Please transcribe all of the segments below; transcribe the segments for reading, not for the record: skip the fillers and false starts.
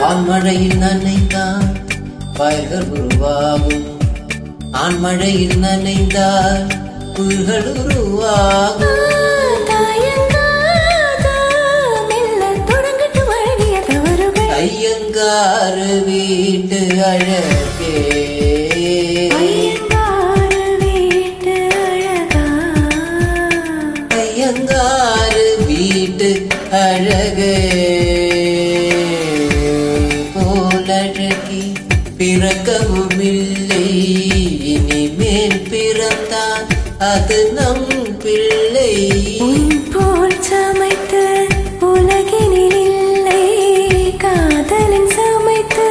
வான்மழையில் நனைந்தால் வயல்கள் உருவாகும். ஆண்மழையில் நனைந்தால் புல்கள் உருவாகும். ஐயங்காறு வீட்டு அழகே, ஐயங்காறு வீட்டு அழகே, போலழகி பிறக்கவும் இல்லை, இனிமேல் பிறந்தால் அது நம் பிள்ளை. போல் சமைத்து உலகினில் இல்லை, காதலின் சமைத்து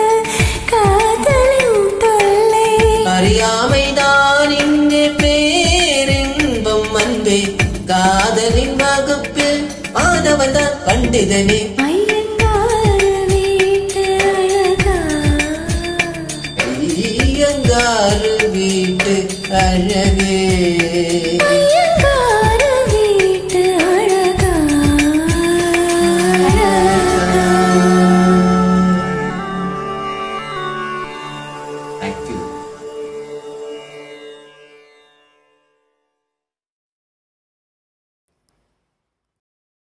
காதலின் தொல்லை. அறியாமைதான் இங்கே பேரின்பம் அன்பே, காதலின் வகுப்பில் மாதவன் தான் பண்டிதனே.